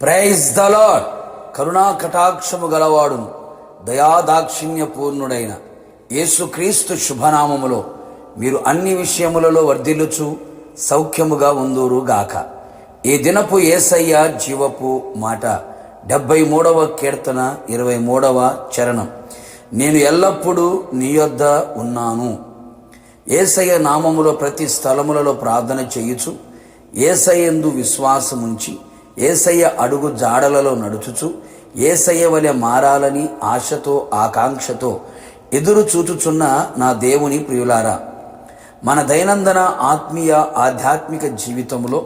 Praise the lord. కరుణా కటాక్షము గలవాడును దయాదాక్షిణ్య పూర్ణుడైన యేసుక్రీస్తు శుభనామములో మీరు అన్ని విషయములలో వర్ధిల్లుచు సౌఖ్యముగా ఉందురు గాక. ఈ దినపు యేసయ్య జీవపు మాట 73వ కీర్తన 23వ చరణం. నేను ఎల్లప్పుడూ నీ యొద్ద ఉన్నాను. యేసయ్య నామములో ప్రతి స్థలములలో ప్రార్థన చేయుచు యేసయ్యందు విశ్వాసముంచి యేసయ్య అడుగు జాడలలో నడుచుచు యేసయ్య వలె మారాలని ఆశతో ఆకాంక్షతో ఎదురు చూచుచున్న నా దేవుని ప్రియులారా, మన దైనందిన ఆత్మీయ ఆధ్యాత్మిక జీవితంలో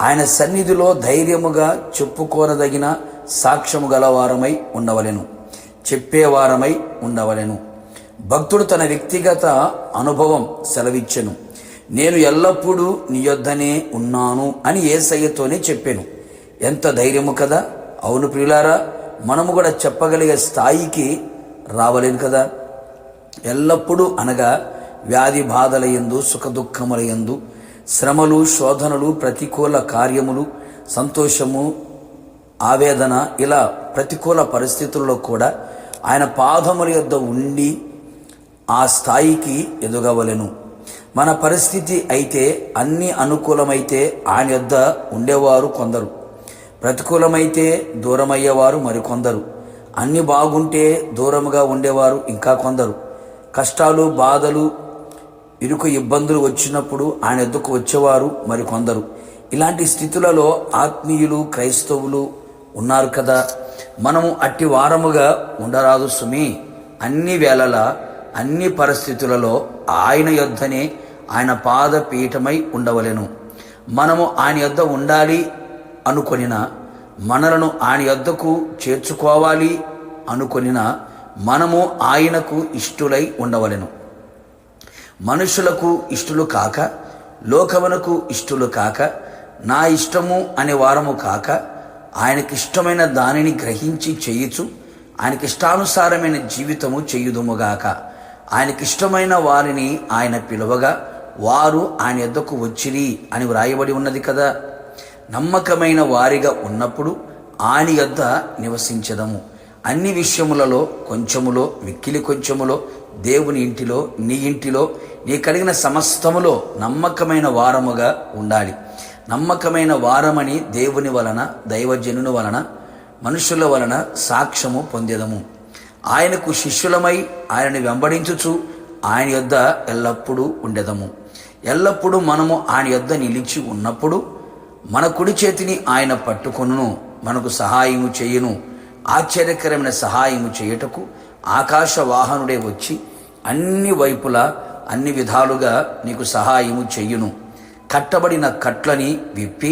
ఆయన సన్నిధిలో ధైర్యముగా చెప్పుకోనదగిన సాక్ష్యము గలవారమై ఉండవలెను, చెప్పేవారమై ఉండవలెను. భక్తుడు తన వ్యక్తిగత అనుభవం సెలవిచ్చెను. నేను ఎల్లప్పుడూ నీ యొద్దనే ఉన్నాను అని యేసయ్యతోనే చెప్పాను. ఎంత ధైర్యము కదా. అవును ప్రియులారా, మనము కూడా చెప్పగలిగే స్థాయికి రావలేను కదా. ఎల్లప్పుడూ అనగా వ్యాధి బాధల యందు, సుఖదుఖముల యందు, శ్రమలు, శోధనలు, ప్రతికూల కార్యములు, సంతోషము, ఆవేదన, ఇలా ప్రతికూల పరిస్థితుల్లో కూడా ఆయన పాదముల యొద్ద ఉండి ఆ స్థాయికి ఎదగవలెను. మన పరిస్థితి అయితే అన్ని అనుకూలమైతే ఆయన యొద్ద ఉండేవారు కొందరు, ప్రతికూలమైతే దూరమయ్యేవారు మరికొందరు, అన్ని బాగుంటే దూరముగా ఉండేవారు ఇంకా కొందరు. కష్టాలు, బాధలు, ఇరుకు ఇబ్బందులు వచ్చినప్పుడు ఆయన యొద్దకు వచ్చేవారు మరికొందరు. ఇలాంటి స్థితులలో ఆత్మీయులు, క్రైస్తవులు ఉన్నారు కదా. మనము అట్టి వారముగా ఉండరాదు సుమి. అన్ని వేళలా, అన్ని పరిస్థితులలో ఆయన యొద్దనే, ఆయన పాదపీఠమై ఉండవలెను. మనము ఆయన యొద్ద ఉండాలి అనుకొనిన, మనలను ఆయన యొద్దకు చేర్చుకోవాలి అనుకొనిన, మనము ఆయనకు ఇష్టులై ఉండవలెను. మనుషులకు ఇష్టలు కాక, లోకమునకు ఇష్టలు కాక, నా ఇష్టము అనే వారము కాక, ఆయనకిష్టమైన దానిని గ్రహించి చేయుచు ఆయనకిష్టానుసారమైన జీవితము చేయుదుముగాక. ఆయనకిష్టమైన వారిని ఆయన పిలువగా వారు ఆయన యొద్దకు వచ్చిరి అని వ్రాయబడి ఉన్నది కదా. నమ్మకమైన వారిగా ఉన్నప్పుడు ఆయన యొద్ద నివసించదము. అన్ని విషయములలో కొంచెములో, మిక్కిలి కొంచెములో, దేవుని ఇంటిలో, నీ ఇంటిలో, నీ కలిగిన సమస్తములో నమ్మకమైన వారముగా ఉండాలి. నమ్మకమైన వారమని దేవుని వలన, దైవజనుని వలన, మనుషుల వలన సాక్ష్యము పొందేదము. ఆయనకు శిష్యులమై ఆయనని వెంబడించుచు ఆయన యొద్ద ఎల్లప్పుడూ ఉండేదము. ఎల్లప్పుడూ మనము ఆయన యొద్ద నిలిచి ఉన్నప్పుడు మన కుడి చేతిని ఆయన పట్టుకొనును, మనకు సహాయము చేయును. ఆశ్చర్యకరమైన సహాయము చేయుటకు ఆకాశ వాహనుడే వచ్చి అన్ని వైపులా, అన్ని విధాలుగా నీకు సహాయము చెయ్యును. కట్టబడిన కట్లని విప్పి,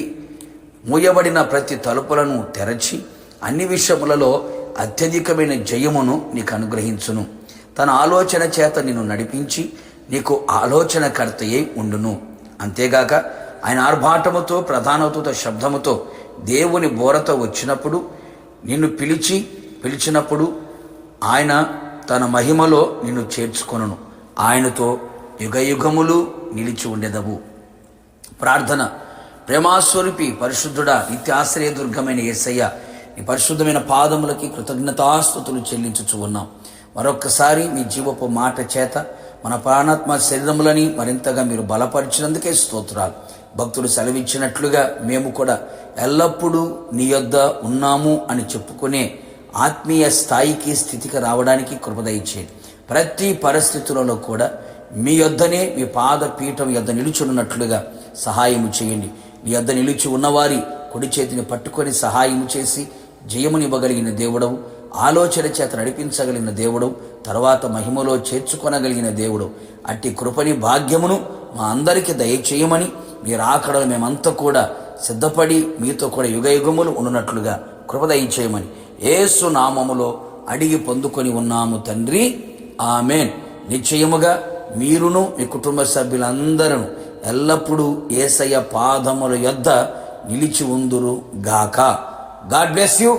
మూయబడిన ప్రతి తలుపులను తెరచి, అన్ని విషయములలో అత్యధికమైన జయమును నీకు అనుగ్రహించును. తన ఆలోచన చేత నిన్ను నడిపించి నీకు ఆలోచనకర్తయే ఉండును. అంతేగాక ఆయన ఆర్భాటముతో, ప్రధానతుత శబ్దముతో, దేవుని బోరతో వచ్చినప్పుడు, నిన్ను పిలిచినప్పుడు ఆయన తన మహిమలో నిన్ను చేర్చుకొనును. ఆయనతో యుగయుగములు నిలిచి ఉండెదవు. ప్రార్థన. ప్రేమాస్వరూపి పరిశుద్ధుడా, నిత్యాశ్రయ దుర్గమైన యేసయ్య, నీ పరిశుద్ధమైన పాదములకి కృతజ్ఞతాస్తుతులు చెల్లించుచు ఉన్నాం. మరొక్కసారి మీ జీవపు మాట చేత మన ప్రాణాత్మ శరీరములని మరింతగా మీరు బలపరిచినందుకే స్తోత్రాలు. భక్తుడు సెలవిచ్చినట్లుగా మేము కూడా ఎల్లప్పుడూ నీ యొద్ద ఉన్నాము అని చెప్పుకునే ఆత్మీయ స్థాయికి, స్థితికి రావడానికి కృప దయచేయండి. ప్రతి పరిస్థితులలో కూడా మీ యొద్దనే, మీ పాదపీఠం యొద్ద నిలుచున్నట్లుగా సహాయము చేయండి. నీ యొద్ద నిలిచి ఉన్నవారి కుడి చేతిని పట్టుకొని సహాయము చేసి జయమునివ్వగలిగిన దేవుడవు, ఆలోచన చేత నడిపించగలిగిన దేవుడవు, తర్వాత మహిమలో చేర్చుకొనగలిగిన దేవుడు. అట్టి కృపని, భాగ్యమును మా అందరికీ దయచేయమని, మీరు ఆకడలు మేమంతా కూడా సిద్ధపడి మీతో కూడా యుగయుగములు ఉన్నట్లుగా కృప దయచేయమని యేసు నామములో అడిగి పొందుకొని ఉన్నాము తండ్రి, ఆమేన్. నిశ్చయముగా మీరును మీ కుటుంబ సభ్యులందరూ ఎల్లప్పుడూ యేసయ్య పాదముల యొద్ద నిలిచి ఉందురు గాక. God bless you.